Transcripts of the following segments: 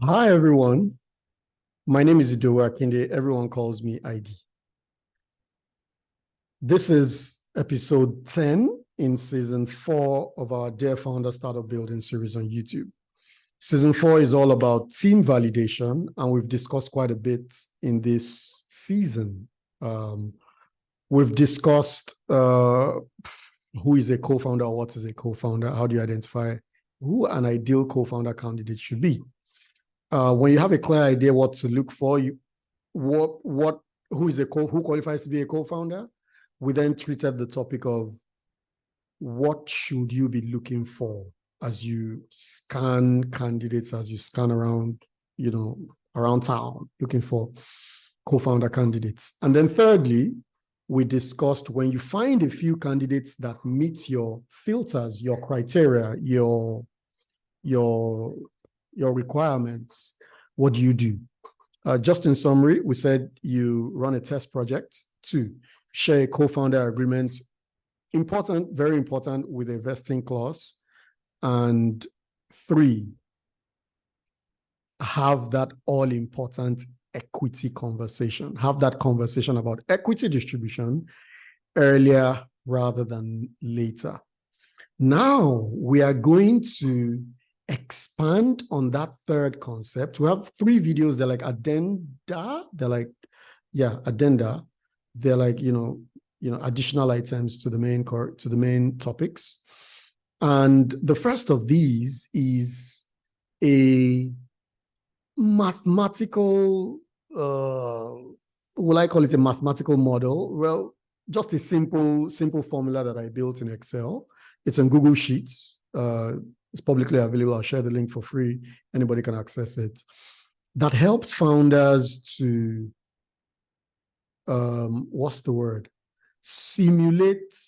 Hi, everyone. My name is Idowu Akinde. Everyone calls me ID. This is episode 10 in season 4 of our Dear Founder Startup Building series on YouTube. Season 4 is all about team validation, and we've discussed quite a bit in this season. We've discussed who is a co-founder, what is a co-founder, how do you identify who an ideal co-founder candidate should be. When you have a clear idea what to look for, who qualifies to be a co-founder, we then treated the topic of what should you be looking for as you scan candidates, as you scan around, around town, looking for co-founder candidates. And then thirdly, we discussed when you find a few candidates that meet your filters, your criteria, your requirements, what do you do? Just in summary, we said you run a test project. 2, share a co-founder agreement. Important, very important, with a vesting clause. And 3, have that all-important equity conversation. Have that conversation about equity distribution earlier rather than later. Now, we are going to expand on that third concept. We have 3 videos. They're like addenda. Addenda. They're like, additional items to the main topics. And the first of these is a mathematical, will I call it a mathematical model? Well, just a simple formula that I built in Excel. It's on Google Sheets. It's publicly available. I'll share the link for free. Anybody can access it. That helps founders to, simulate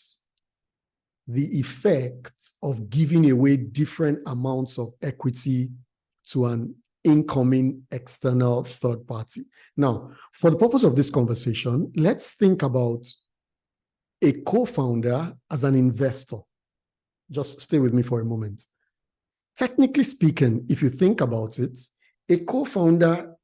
the effect of giving away different amounts of equity to an incoming external third party. Now, for the purpose of this conversation, let's think about a co-founder as an investor. Just stay with me for a moment. Technically speaking, if you think about it, a co-founder,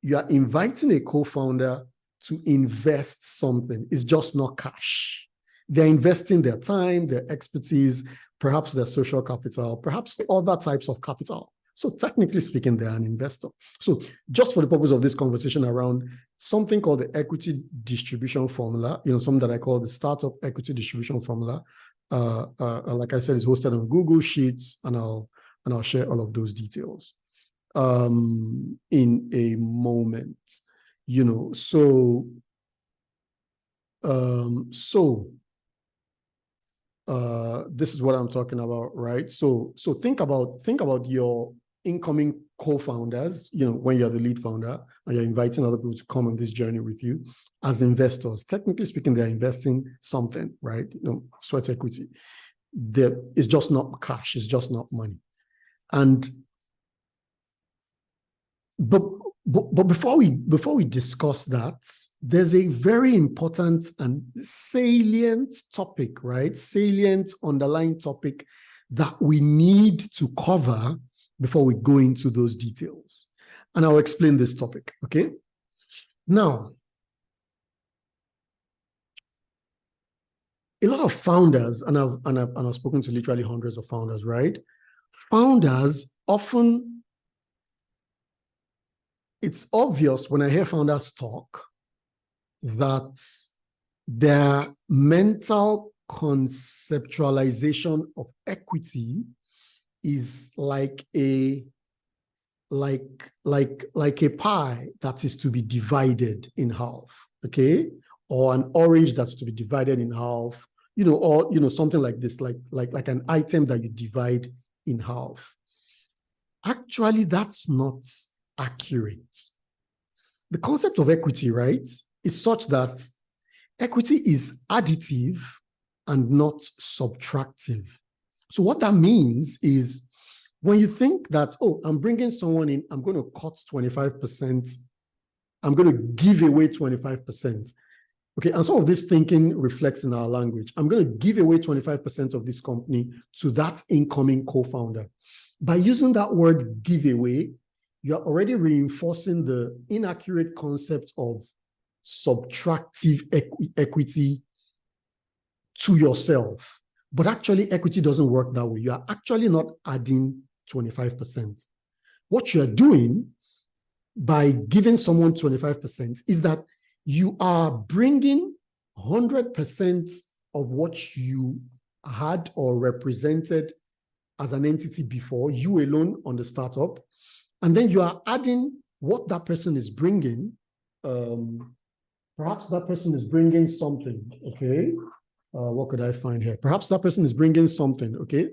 you are inviting a co-founder to invest something. It's just not cash. They're investing their time, their expertise, perhaps their social capital, perhaps other types of capital. So technically speaking, they're an investor. So just for the purpose of this conversation around something called the equity distribution formula, something that I call the startup equity distribution formula, like I said, is hosted on Google Sheets, and I'll share all of those details in a moment. This is what I'm talking about, right? So think about your incoming co-founders, when you're the lead founder and you're inviting other people to come on this journey with you as investors. Technically speaking, they're investing something, right? Sweat equity. It's just not cash, it's just not money. But before we discuss that, there's a very important and salient topic, right? Salient underlying topic that we need to cover before we go into those details. And I'll explain this topic, okay? Now, a lot of founders, and I've spoken to literally hundreds of founders, right? Founders often, it's obvious when I hear founders talk that their mental conceptualization of equity is like a pie that is to be divided in half, okay? Or an orange that's to be divided in half, or something like this, like an item that you divide in half. Actually, that's not accurate. The concept of equity, right, is such that equity is additive and not subtractive. So what that means is when you think that, oh, I'm bringing someone in, I'm going to cut 25%, I'm going to give away 25%. Okay, and some of this thinking reflects in our language. I'm going to give away 25% of this company to that incoming co-founder. By using that word giveaway, you're already reinforcing the inaccurate concept of subtractive equity to yourself. But actually, equity doesn't work that way. You are actually not adding 25%. What you're doing by giving someone 25% is that you are bringing 100% of what you had or represented as an entity before, you alone on the startup, and then you are adding what that person is bringing. Perhaps that person is bringing something, okay? What could I find here? Perhaps that person is bringing something, okay?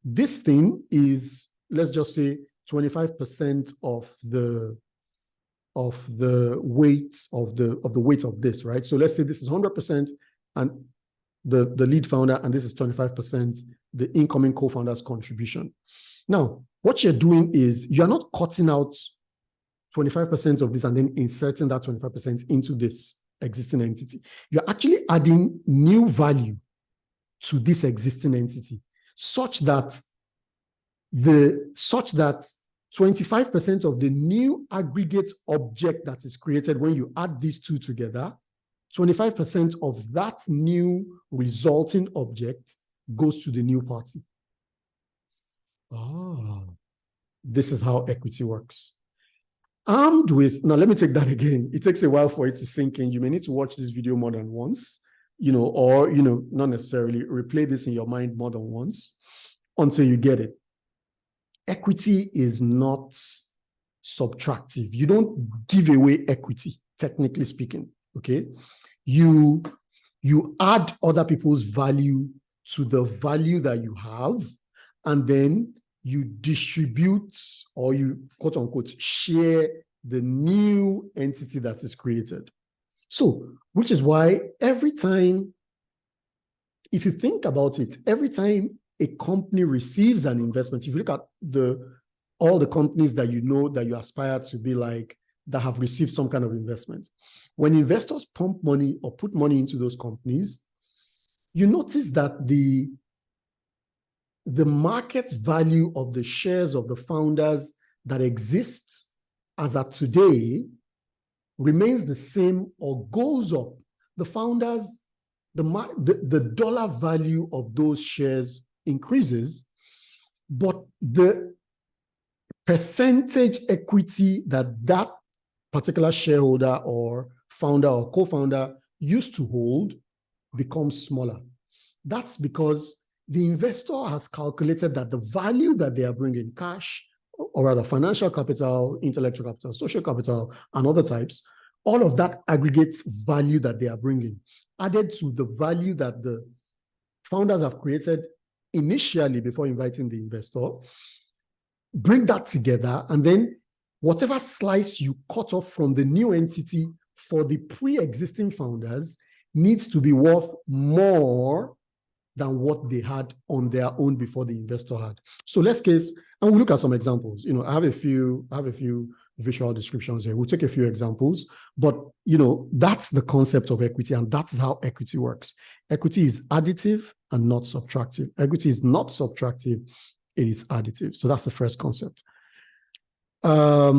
This thing is, let's just say, 25% of the weight of the weight of this, right? So let's say this is 100% and the lead founder, and this is 25%, the incoming co-founder's contribution. Now, what you're doing is you're not cutting out 25% of this and then inserting that 25% into this existing entity. You're actually adding new value to this existing entity such that 25% of the new aggregate object that is created when you add these two together, 25% of that new resulting object goes to the new party. This is how equity works. Armed with, now let me take that again. It takes a while for it to sink in. You may need to watch this video more than once, or, not necessarily replay this in your mind more than once until you get it. Equity is not subtractive. You don't give away equity, technically speaking, okay? You add other people's value to the value that you have, and then you distribute, or you, quote unquote, share the new entity that is created. So, which is why every time, if you think about it, every time a company receives an investment, if you look at all the companies that you know that you aspire to be like, that have received some kind of investment, when investors pump money or put money into those companies, you notice that the market value of the shares of the founders that exist as at today remains the same or goes up. The founders, the dollar value of those shares increases, but the percentage equity that particular shareholder or founder or co-founder used to hold becomes smaller. That's because the investor has calculated that the value that they are bringing, cash, or rather financial capital, intellectual capital, social capital, and other types, all of that aggregates value that they are bringing, added to the value that the founders have created initially before inviting the investor. Bring that together, and then whatever slice you cut off from the new entity for the pre-existing founders needs to be worth more than what they had on their own before the investor had. So let's case, and we'll look at some examples. I have a few visual descriptions here. We'll take a few examples, but that's the concept of equity, and that's how equity works. Equity is additive and not subtractive. Equity is not subtractive, it is additive. So that's the first concept. There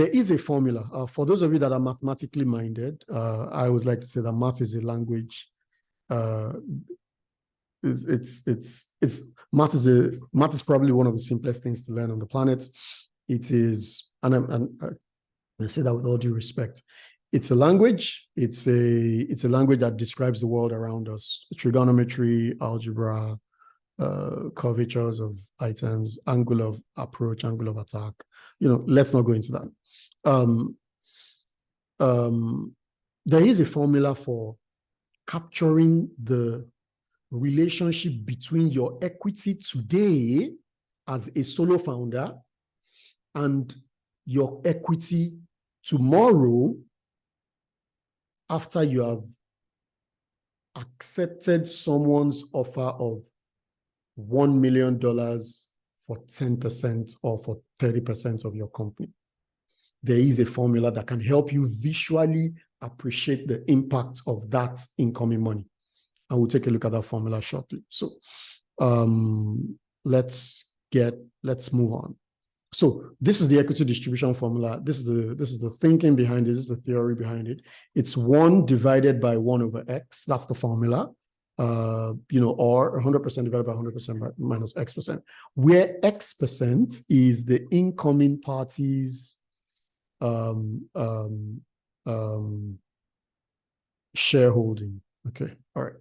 is a formula. For those of you that are mathematically minded, I always like to say that math is a language. Math is probably one of the simplest things to learn on the planet. It is, and I say that with all due respect. It's a language. It's a language that describes the world around us: trigonometry, algebra, curvatures of items, angle of approach, angle of attack. Let's not go into that. There is a formula for capturing the relationship between your equity today as a solo founder and your equity tomorrow after you have accepted someone's offer of $1 million for 10% or for 30% of your company. There is a formula that can help you visually appreciate the impact of that incoming money. And we'll take a look at that formula shortly. So let's move on. So this is the equity distribution formula. This is the thinking behind it. This is the theory behind it. It's 1 divided by 1 over x. That's the formula. Or 100% divided by 100% minus x%, where x% is the incoming party's shareholding. Okay, all right.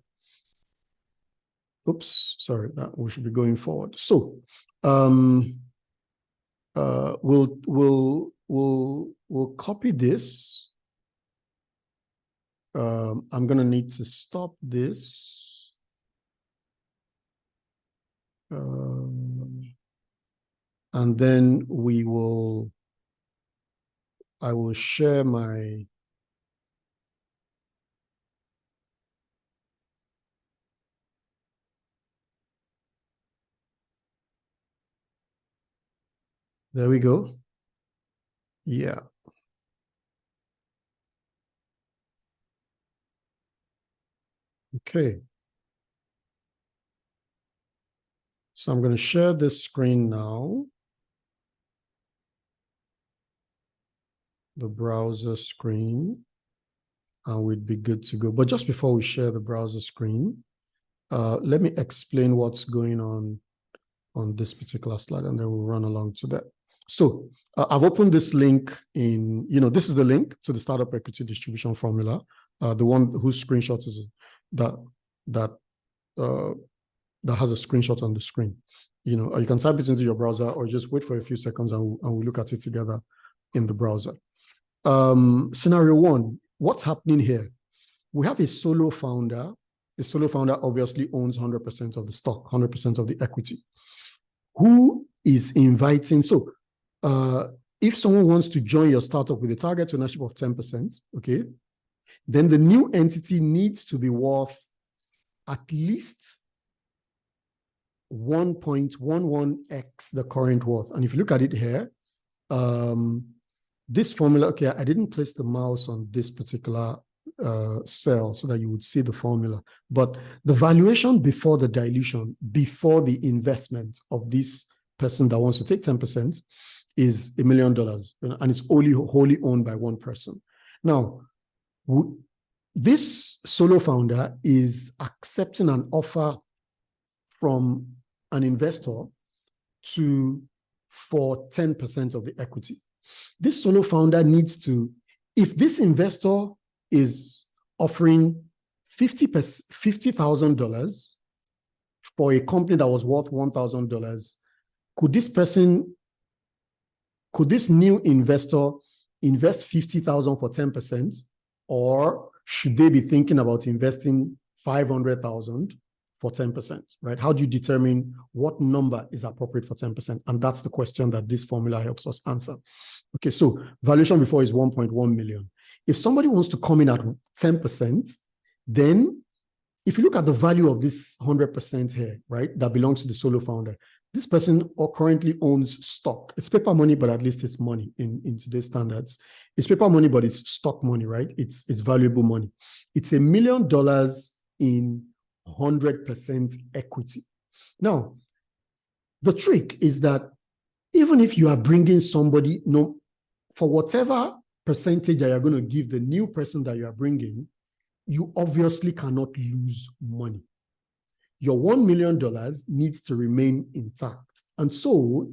Oops, sorry, that we should be going forward. So we'll copy this. I'm gonna need to stop this. And then I will share my there we go. Yeah. Okay. So I'm going to share this screen now. The browser screen. And we'd be good to go. But just before we share the browser screen, let me explain what's going on this particular slide, and then we'll run along to that. So I've opened this link in, this is the link to the startup equity distribution formula, the one whose screenshot is that has a screenshot on the screen. You can type it into your browser or just wait for a few seconds and we'll look at it together in the browser. Scenario 1, what's happening here? We have a solo founder. A solo founder obviously owns 100% of the stock, 100% of the equity. Who is inviting? So if someone wants to join your startup with a target ownership of 10%, okay, then the new entity needs to be worth at least 1.11x the current worth. And if you look at it here, this formula, okay, I didn't place the mouse on this particular cell so that you would see the formula, but the valuation before the dilution, before the investment of this person that wants to take 10% is $1 million, and it's only wholly owned by one person. Now, this solo founder is accepting an offer from an investor for 10% of the equity. This solo founder needs to, if this investor is offering $50,000 for a company that was worth $1,000, could this new investor invest $50,000 for 10%, or should they be thinking about investing $500,000 for 10%, right? How do you determine what number is appropriate for 10%? And that's the question that this formula helps us answer. Okay, so valuation before is 1.1 million. If somebody wants to come in at 10%, then if you look at the value of this 100% here, right, that belongs to the solo founder, this person currently owns stock. It's paper money, but at least it's money in today's standards. It's paper money, but it's stock money, right? It's valuable money. It's $1 million in 100% equity. Now, the trick is that even if you are bringing somebody, for whatever percentage that you're going to give the new person that you are bringing, you obviously cannot lose money. Your $1 million needs to remain intact. And so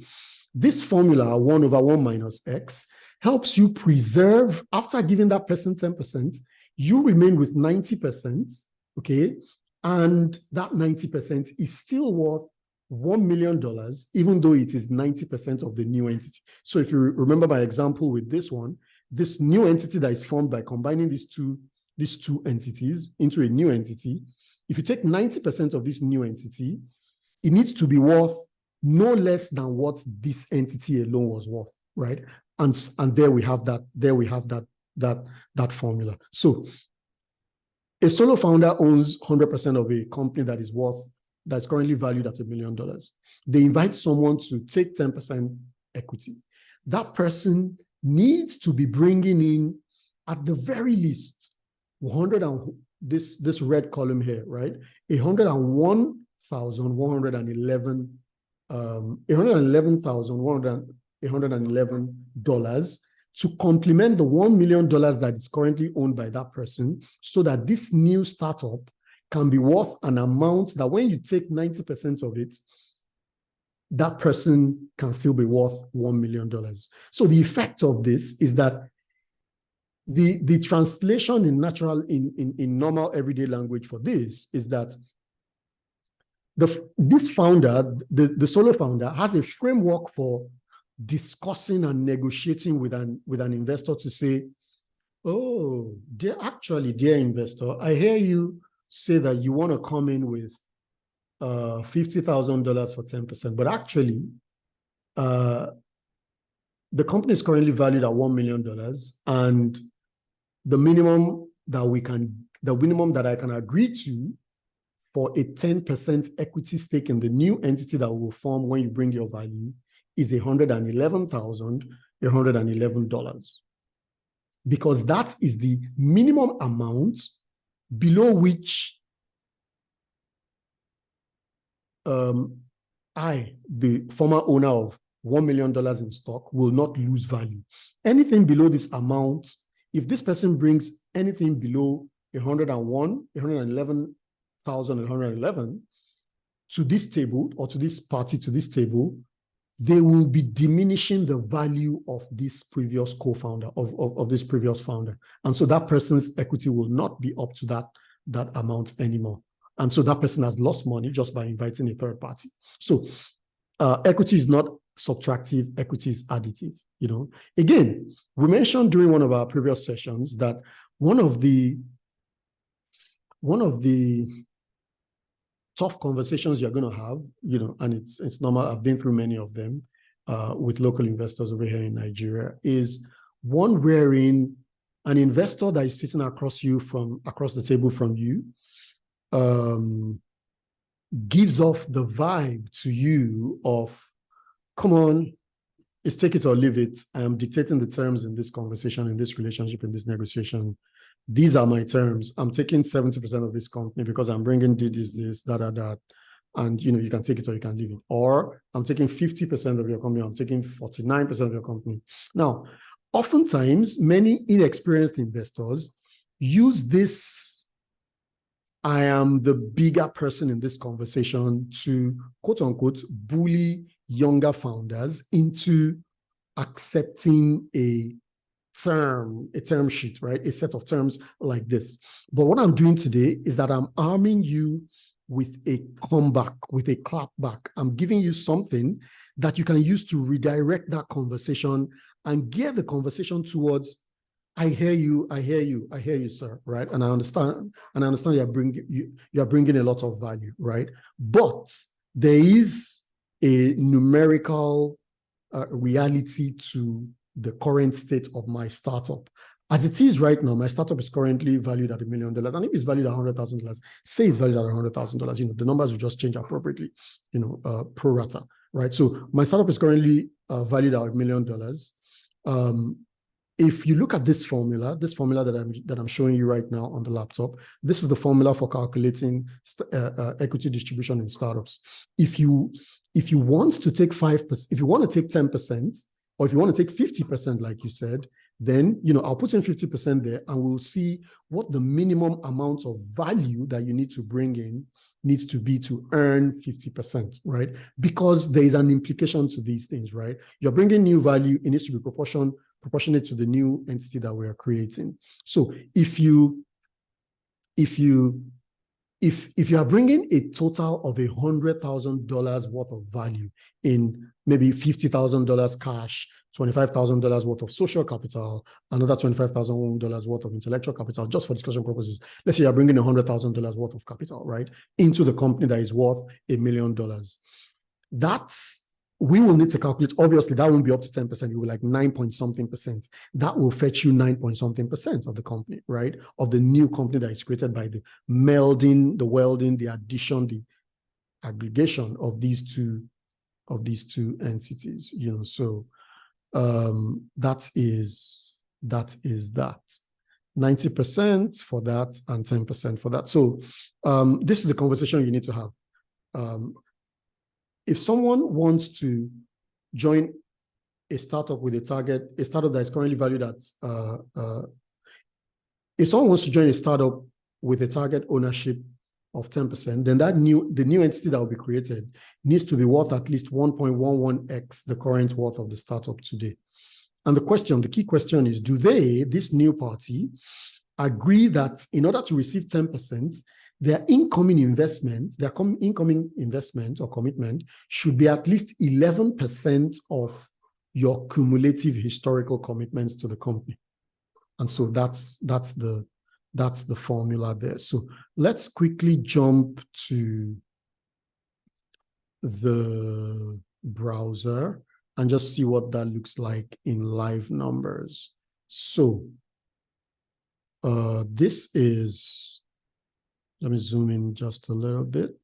this formula, 1 over 1 minus x, helps you preserve, after giving that person 10%, you remain with 90%, okay? And that 90% is still worth $1 million, even though it is 90% of the new entity. So if you remember my example with this one, this new entity that is formed by combining these two entities into a new entity, if you take 90% of this new entity, it needs to be worth no less than what this entity alone was worth, right? And there we have that. There we have that formula. So a solo founder owns 100% of a company that's currently valued at $1 million. They invite someone to take 10% equity. That person needs to be bringing in, at the very least, this red column here, right? $111,111 $111 to complement the $1 million that is currently owned by that person, so that this new startup can be worth an amount that when you take 90% of it, that person can still be worth $1 million. So the effect of this is that the translation in normal everyday language for this is that this founder, the solo founder, has a framework for discussing and negotiating with an investor to say, oh, dear investor, I hear you say that you want to come in with $50,000 for 10%, but actually, the company is currently valued at $1 million, and the minimum that I can agree to for a 10% equity stake in the new entity that will form when you bring your value is $111,111, because that is the minimum amount below which I, the former owner of $1 million in stock, will not lose value. Anything below this amount, if this person brings anything below 111,111 to this table, or to this party, to this table, they will be diminishing the value of this previous co-founder, of this previous founder. And so that person's equity will not be up to that amount anymore. And so that person has lost money just by inviting a third party. So equity is not subtractive, equity is additive. Again, we mentioned during one of our previous sessions that one of the tough conversations you're going to have, and it's normal, I've been through many of them with local investors over here in Nigeria, is one wherein an investor that is sitting across the table from you gives off the vibe to you of, come on, it's take it or leave it. I am dictating the terms in this conversation, in this relationship, in this negotiation. These are my terms. I'm taking 70% of this company because I'm bringing this, that. And, you can take it or you can leave it. Or I'm taking 50% of your company. I'm taking 49% of your company. Now, oftentimes, many inexperienced investors use this, I am the bigger person in this conversation, to, quote unquote, bully younger founders into accepting a term sheet, right? A set of terms like this. But what I'm doing today is that I'm arming you with a comeback, with a clap back. I'm giving you something that you can use to redirect that conversation and gear the conversation towards, I hear you, sir, right? And I understand you're bringing a lot of value, right? But there is a numerical reality to the current state of my startup. As it is right now, my startup is currently valued at $1 million. And if it's valued at $100,000, say it's valued at $100,000, the numbers will just change appropriately, pro rata, right? So my startup is currently valued at $1 million. If you look at this formula that I'm showing you right now on the laptop, this is the formula for calculating equity distribution in startups. If you want to take 5%, if you want to take 10%, or if you want to take 50%, like you said, then I'll put in 50% there, and we'll see what the minimum amount of value that you need to bring in needs to be to earn 50%, right? Because there is an implication to these things, right? You're bringing new value, it needs to be proportionate to the new entity that we are creating. So if you are bringing a total of $100,000 worth of value in maybe $50,000 cash, $25,000 worth of social capital, another $25,000 worth of intellectual capital, just for discussion purposes, let's say you're bringing $100,000 worth of capital, right, into the company that is worth $1 million. We will need to calculate, obviously, that won't be up to 10%, you will like 9 point something percent. That will fetch you 9 point something percent of the company, right? Of the new company that is created by the melding, the welding, the addition, the aggregation of these two entities, So that is that. 90% for that and 10% for that. So this is the conversation you need to have. If someone wants to join a startup with a target, a startup that is currently valued at, if someone wants to join a startup with a target ownership of 10%, then the new entity that will be created needs to be worth at least 1.11x the current worth of the startup today. And the key question is, do this new party, agree that in order to receive 10%, their incoming investment or commitment should be at least 11% of your cumulative historical commitments to the company. And so that's the formula there. So let's quickly jump to the browser and just see what that looks like in live numbers. So this is, let me zoom in just a little bit.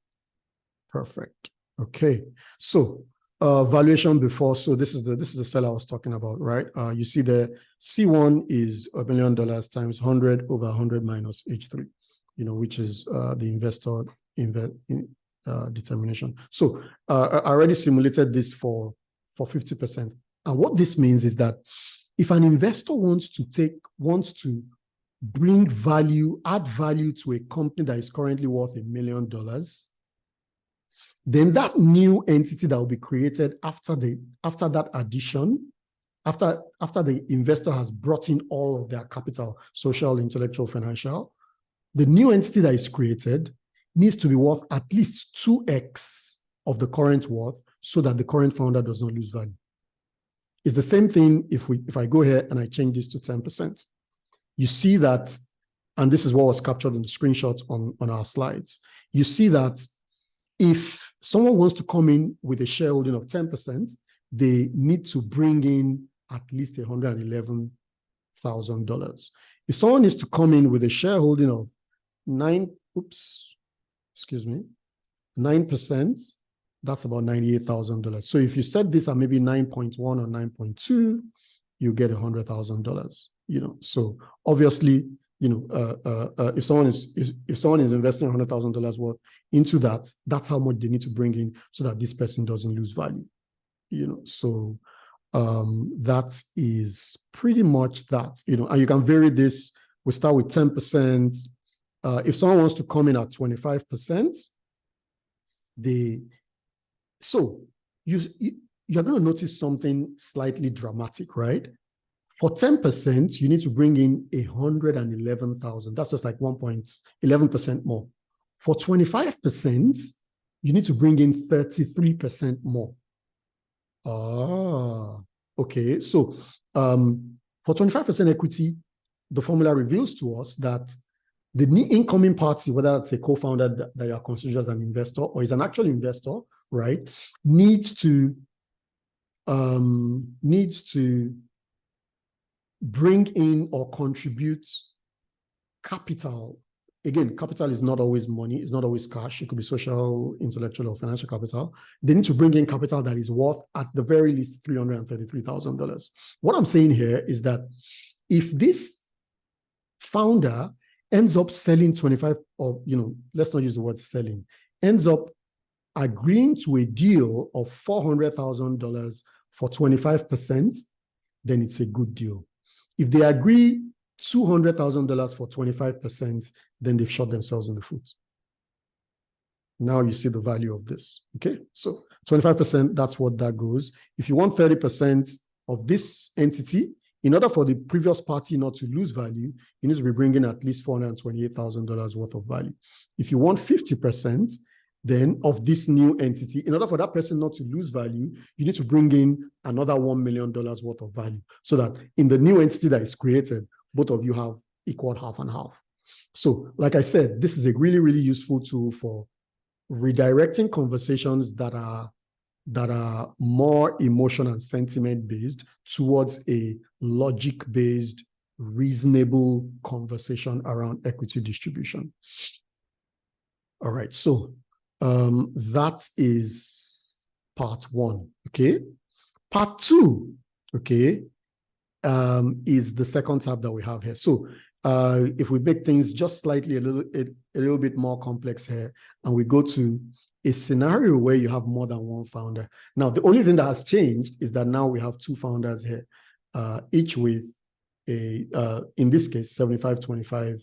Perfect. Okay. So valuation before. So this is the seller I was talking about, right? You see the C1 is $1 million times 100 over 100 minus H3, which is the investor determination. So I already simulated this for 50%. And what this means is that if an investor wants to bring value, add value to a company that is currently worth $1 million, then that new entity that will be created after that addition, after the investor has brought in all of their capital, social, intellectual, financial, the new entity that is created needs to be worth at least 2x of the current worth so that the current founder does not lose value. It's the same thing if I go here and I change this to 10%. You see that, and this is what was captured in the screenshot on our slides. You see that if someone wants to come in with a shareholding of 10%, they need to bring in at least $111,000. If someone needs to come in with a shareholding of 9%, that's about $98,000. So if you set this at maybe 9.1 or 9.2, you get $100,000. So obviously, if someone is investing $100,000 worth into that, that's how much they need to bring in so that this person doesn't lose value. So that is pretty much that. And you can vary this. We start with 10%. If someone wants to come in at 25%, you're going to notice something slightly dramatic, right? For 10%, you need to bring in 111,000. That's just like 1.11% more. For 25%, you need to bring in 33% more. Okay. So for 25% equity, the formula reveals to us that the incoming party, whether it's a co-founder that you are considered as an investor or is an actual investor, right, needs to bring in or contribute capital. Again, capital is not always money. It's not always cash. It could be social, intellectual, or financial capital. They need to bring in capital that is worth, at the very least, $333,000. What I'm saying here is that if this founder ends up selling 25, or, let's not use the word selling, ends up agreeing to a deal of $400,000 for 25%, then it's a good deal. If they agree $200,000 for 25%, then they've shot themselves in the foot. Now you see the value of this. Okay, so 25%, that's what that goes. If you want 30% of this entity, in order for the previous party not to lose value, you need to be bringing at least $428,000 worth of value. If you want 50%, then of this new entity, in order for that person not to lose value, you need to bring in another $1 million worth of value so that in the new entity that is created, both of you have equal half and half. So like I said, this is a really, really useful tool for redirecting conversations that are more emotion and sentiment based towards a logic based, reasonable conversation around equity distribution. All right, so that is part one. Okay, part two, okay, is the second tab that we have here. So if we make things just slightly a little bit more complex here, and we go to a scenario where you have more than one founder. Now, the only thing that has changed is that now we have two founders here, each with a, in this case, 75-25%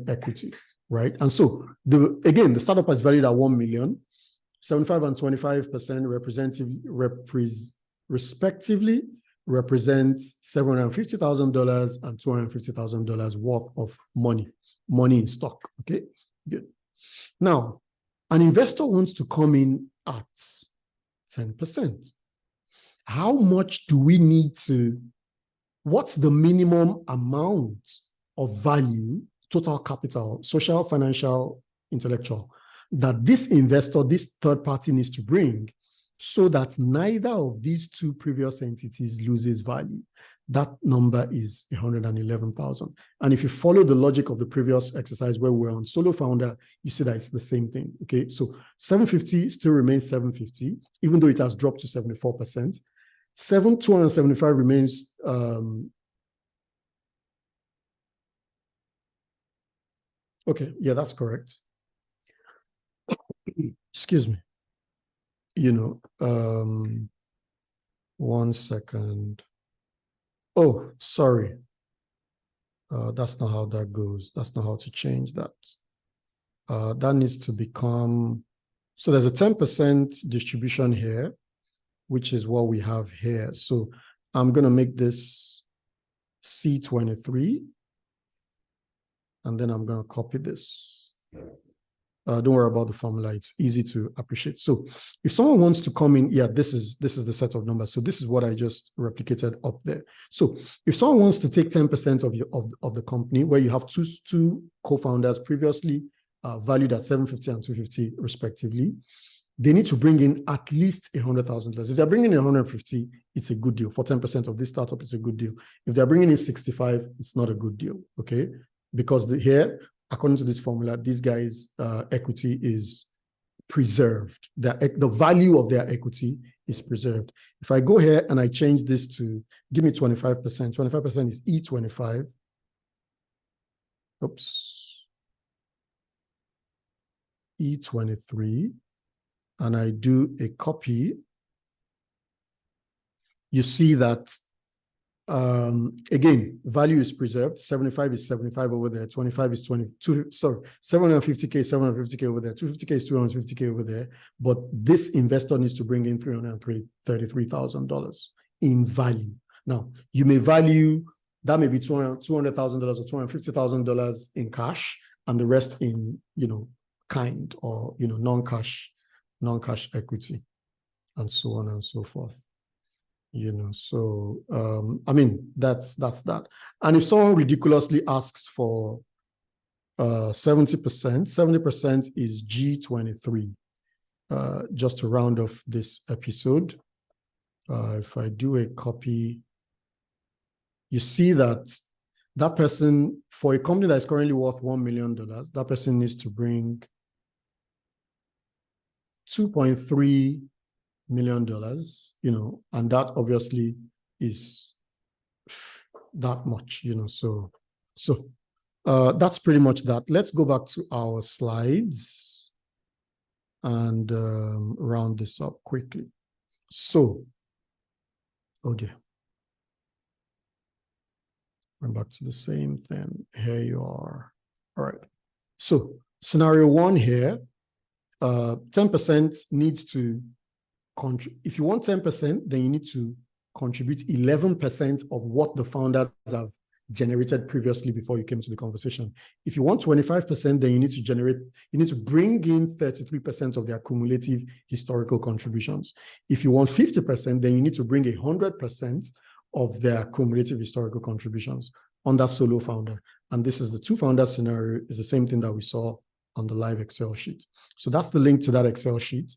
equity, right? And so, again, the startup is valued at 1 million, 75 and 25% respectively represents $750,000 and $250,000 worth of money in stock, okay? Good. Now, an investor wants to come in at 10%. How much do we need to, what's the minimum amount of value, total capital, social, financial, intellectual, that this investor, this third party needs to bring so that neither of these two previous entities loses value? That number is 111,000. And if you follow the logic of the previous exercise where we're on solo founder, you see that it's the same thing, okay? So 750 still remains 750, even though it has dropped to 74%. 275 remains, okay, yeah, that's correct. Excuse me. You know, 1 second. Oh, sorry. That's not how that goes. That's not how to change that. That needs to become, so there's a 10% distribution here, which is what we have here. So I'm going to make this C23, and then I'm going to copy this. Don't worry about the formula. It's easy to appreciate. So if someone wants to come in, yeah, this is the set of numbers. So this is what I just replicated up there. So if someone wants to take 10% of the company, where you have two co-founders previously valued at 750 and 250 respectively, they need to bring in at least $100,000. If they're bringing in 150, it's a good deal. For 10% of this startup, it's a good deal. If they're bringing in 65, it's not a good deal, okay? Because here, according to this formula, these guys' equity is preserved. The value of their equity is preserved. If I go here and I change this to, give me 25%, 25% is E25. Oops. E23. And I do a copy, you see that, again, value is preserved. 75 is 75 over there. 25 is 22. Sorry, 750K, 750K over there. 250K is 250K over there. But this investor needs to bring in $333,000 in value. Now, you may value, that may be $200,000 or $250,000 in cash, and the rest in, kind or, non-cash equity, and so on and so forth. So I mean, that's that. And if someone ridiculously asks for 70% is G23. Just to round off this episode, if I do a copy, you see that person, for a company that is currently worth $1 million, that person needs to bring $2.3 million, and that obviously is that much, so that's pretty much that. Let's go back to our slides and round this up quickly. So, oh dear. We're back to the same thing. Here you are. All right. So scenario one here, 10% needs to if you want 10%, then you need to contribute 11% of what the founders have generated previously before you came to the conversation. If you want 25%, then you need to bring in 33% of their cumulative historical contributions. If you want 50%, then you need to bring 100% of their cumulative historical contributions on that solo founder. And this is the two founder scenario, is the same thing that we saw on the live Excel sheet. So that's the link to that Excel sheet.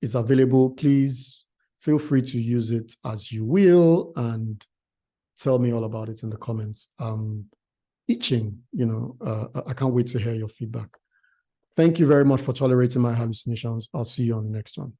It's available. Please feel free to use it as you will and tell me all about it in the comments. Itching, I can't wait to hear your feedback. Thank you very much for tolerating my hallucinations. I'll see you on the next one.